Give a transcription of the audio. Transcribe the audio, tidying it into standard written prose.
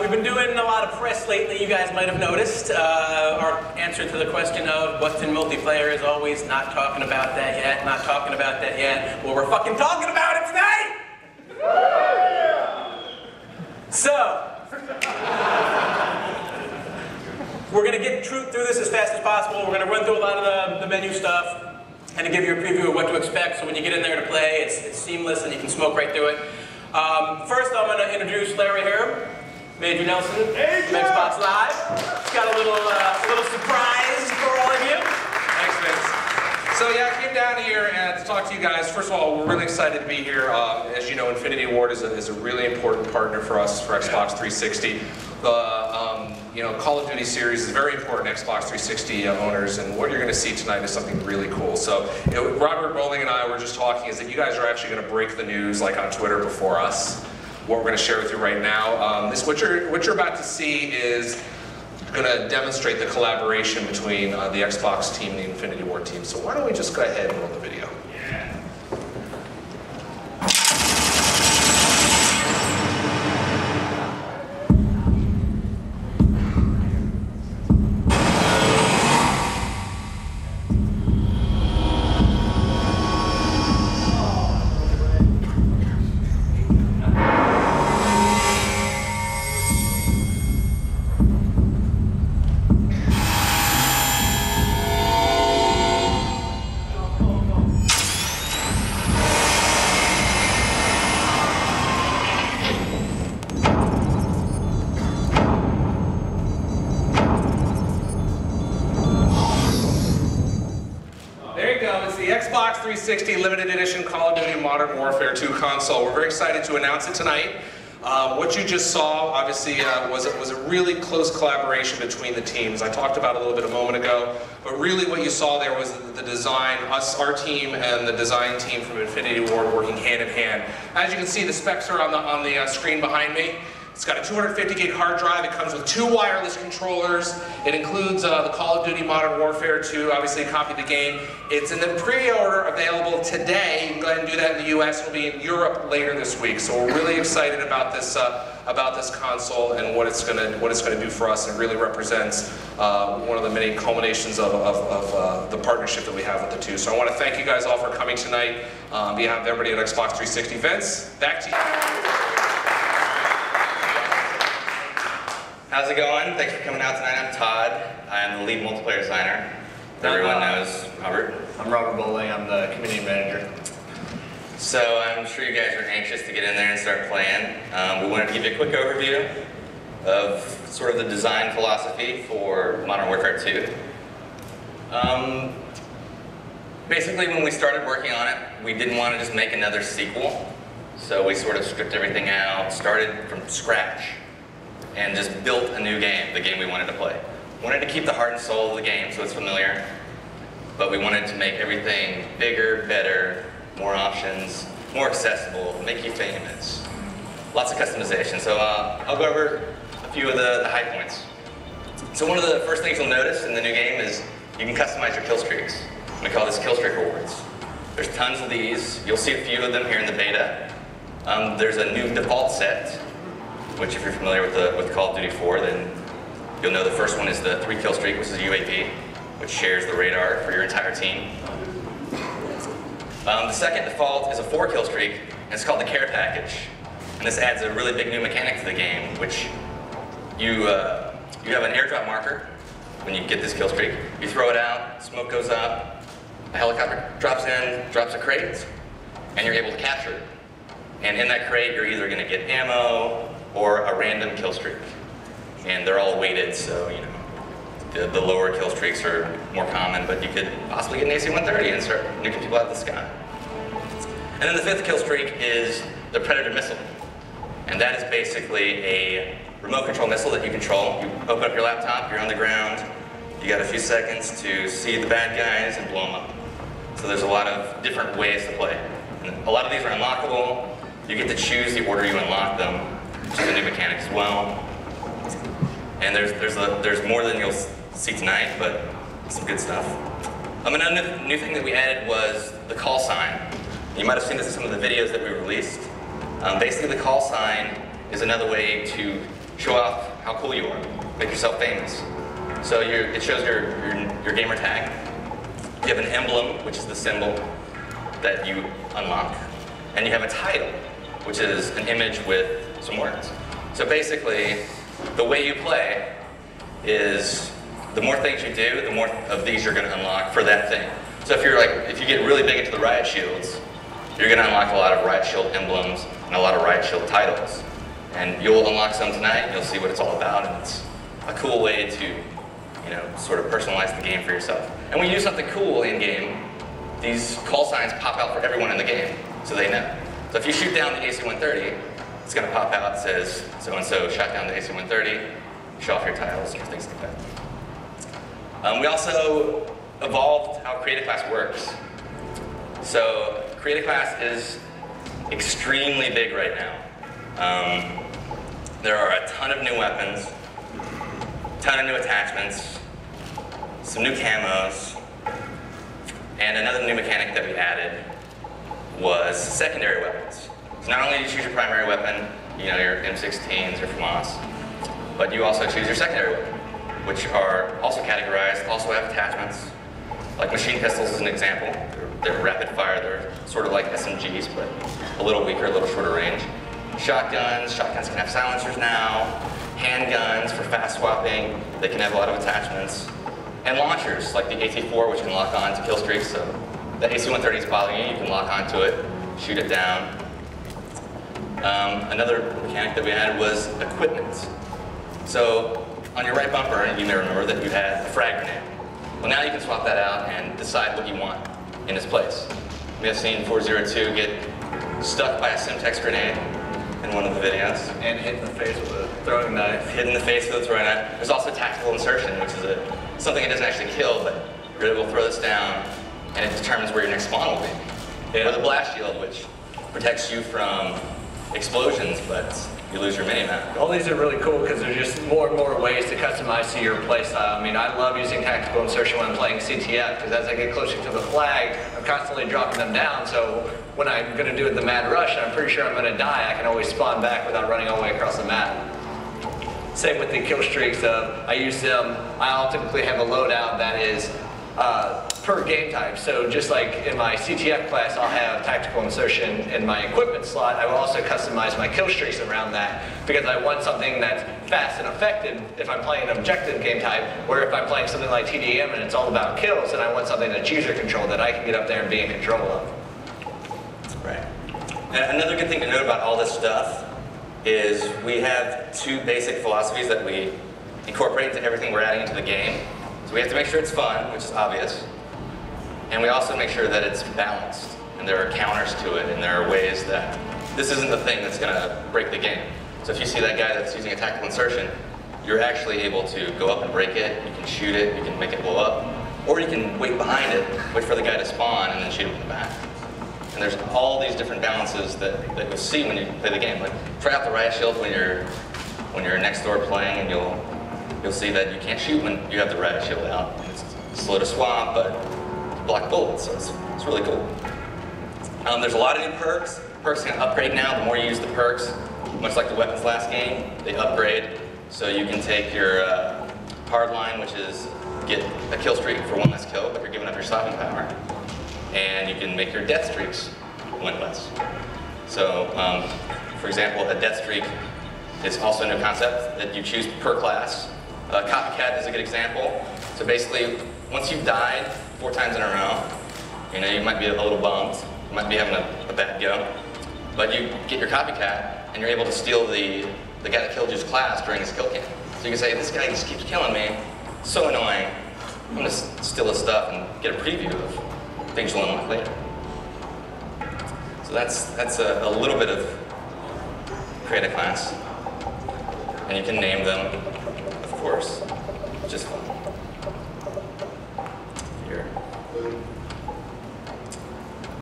We've been doing a lot of press lately, you guys might have noticed. Our answer to the question of what's in multiplayer is always not talking about that yet, not talking about that yet. Well, we're fucking talking about it tonight! So, we're going to get through this as fast as possible. We're going to run through a lot of the menu stuff and to give you a preview of what to expect, so when you get in there to play, it's seamless and you can smoke right through it. First, I'm going to introduce Larry here, Major Nelson from Xbox Live. He's got a little surprise for all of you. Thanks, Vince. So yeah, I came down here to talk to you guys. First of all, we're really excited to be here. As you know, Infinity Ward is a really important partner for us for Xbox 360. Call of Duty series is very important to Xbox 360 owners, and what you're going to see tonight is something really cool. So, Robert Bowling and I were just talking is that you guys are actually going to break the news like on Twitter before us. What we're going to share with you right now, what you're about to see is going to demonstrate the collaboration between the Xbox team and the Infinity Ward team. So why don't we just go ahead and roll the video? Xbox 360 limited edition Call of Duty Modern Warfare 2 console. We're very excited to announce it tonight. What you just saw, obviously, was a really close collaboration between the teams. I talked about it a little bit a moment ago, but really what you saw there was the design, our team and the design team from Infinity Ward working hand in hand. As you can see, the specs are on the screen behind me. It's got a 250 gig hard drive. It comes with 2 wireless controllers. It includes the Call of Duty Modern Warfare 2, obviously a copy of the game. It's in the pre-order available today. You can go ahead and do that in the US. It'll be in Europe later this week. So we're really excited about this console and what it's gonna do for us. It really represents one of the many culminations of the partnership that we have with the two. So I want to thank you guys all for coming tonight. On behalf of everybody at Xbox 360. Vince, back to you. How's it going? Thanks for coming out tonight. I'm Todd. I'm the lead multiplayer designer. Everyone knows Robert. I'm Robert Bowling. I'm the community manager. So I'm sure you guys are anxious to get in there and start playing. We wanted to give you a quick overview of sort of the design philosophy for Modern Warfare 2. Basically, when we started working on it, we didn't want to just make another sequel. So we sort of stripped everything out, started from scratch, and just built a new game, the game we wanted to play. Wanted to keep the heart and soul of the game so it's familiar, but we wanted to make everything bigger, better, more options, more accessible, make you famous. Lots of customization, so I'll go over a few of the high points. So one of the first things you'll notice in the new game is you can customize your kill streaks. We call this kill streak rewards. There's tons of these. You'll see a few of them here in the beta. There's a new default set, which if you're familiar with Call of Duty 4, then you'll know the first one is the 3 kill streak, which is UAV, which shares the radar for your entire team. The second default is a 4 kill streak, and it's called the care package. And this adds a really big new mechanic to the game, which you have an airdrop marker when you get this kill streak. You throw it out, smoke goes up, a helicopter drops in, drops a crate, and you're able to capture it. And in that crate, you're either going to get ammo or a random kill streak. And they're all weighted, so the lower kill streaks are more common, but you could possibly get an AC-130 and start nuking people out of the sky. And then the 5th kill streak is the Predator missile. And that is basically a remote control missile that you control. You open up your laptop, you're on the ground, you got a few seconds to see the bad guys and blow them up. So there's a lot of different ways to play. And a lot of these are unlockable. You get to choose the order you unlock them, which is a new mechanic as well. And there's more than you'll see tonight, but some good stuff. Another new thing that we added was the call sign. You might have seen this in some of the videos that we released. Basically, the call sign is another way to show off how cool you are, make yourself famous. So it shows your gamer tag. You have an emblem, which is the symbol that you unlock. And you have a title, which is an image with some words. So basically, the way you play is the more things you do, the more of these you're going to unlock for that thing. So if you get really big into the riot shields, you're going to unlock a lot of riot shield emblems and a lot of riot shield titles. And you'll unlock some tonight, and you'll see what it's all about, and it's a cool way to, sort of personalize the game for yourself. And when you do something cool in game, these call signs pop out for everyone in the game, so they know. So if you shoot down the AC-130, it's going to pop out, it says, so-and-so shot down the AC-130, show off your titles, or things like that. We also evolved how Create a Class works. So Create a Class is extremely big right now. There are a ton of new weapons, a ton of new attachments, some new camos, and another new mechanic that we added was secondary weapons. So not only do you choose your primary weapon, your M16s or FAMAS, but you also choose your secondary weapon, which are also categorized, also have attachments. Like machine pistols is an example. They're rapid fire, they're sort of like SMGs, but a little weaker, a little shorter range. Shotguns can have silencers now. Handguns for fast swapping, they can have a lot of attachments. And launchers, like the AT-4, which can lock on to kill streaks. So the AC-130 is bothering you, you can lock onto it, shoot it down. Another mechanic that we added was equipment. So on your right bumper, you may remember that you had a frag grenade. Well, now you can swap that out and decide what you want in its place. We have seen 402 get stuck by a Simtex grenade in one of the videos. And hit in the face with a throwing knife. Hit in the face with a throwing knife. There's also tactical insertion, which is something that doesn't actually kill, but you're able to throw this down, and it determines where your next spawn will be. Yeah. Or the blast shield, which protects you from explosions, but you lose your mini-map. All these are really cool because there's just more and more ways to customize to your playstyle. I mean, I love using tactical insertion when I'm playing CTF because as I get closer to the flag, I'm constantly dropping them down. So when I'm going to do the mad rush and I'm pretty sure I'm going to die, I can always spawn back without running all the way across the map. Same with the kill streaks. I use them. I'll typically have a loadout that is per game type. So just like in my CTF class, I'll have tactical insertion in my equipment slot. I will also customize my kill streaks around that because I want something that's fast and effective if I'm playing an objective game type, or if I'm playing something like TDM and it's all about kills, then I want something that's user control that I can get up there and be in control of. Right. And another good thing to note about all this stuff is we have two basic philosophies that we incorporate into everything we're adding into the game. So we have to make sure it's fun, which is obvious. And we also make sure that it's balanced, and there are counters to it, and there are ways that this isn't the thing that's going to break the game. So if you see that guy that's using a tactical insertion, you're actually able to go up and break it, you can shoot it, you can make it blow up, or you can wait behind it, wait for the guy to spawn, and then shoot him in the back. And there's all these different balances that you'll see when you play the game. Like, try out the riot shield when you're next door playing, and you'll see that you can't shoot when you have the riot shield out. It's slow to swap, but block bullets, so it's really cool. There's a lot of new perks. Perks can upgrade now. The more you use the perks, much like the weapons last game, they upgrade. So you can take your hardline, which is get a kill streak for one less kill, but you're giving up your stopping power. And you can make your death streaks one less. So, for example, a death streak is also a new concept that you choose per class. Copycat is a good example. So basically, once you've died 4 times in a row, you might be a little bummed, you might be having a bad go, but you get your copycat and you're able to steal the guy that killed you's class during his kill cam. So you can say, this guy just keeps killing me, so annoying, I'm gonna steal his stuff and get a preview of things you'll unlock later. So that's a little bit of create a class, and you can name them, of course, just fun.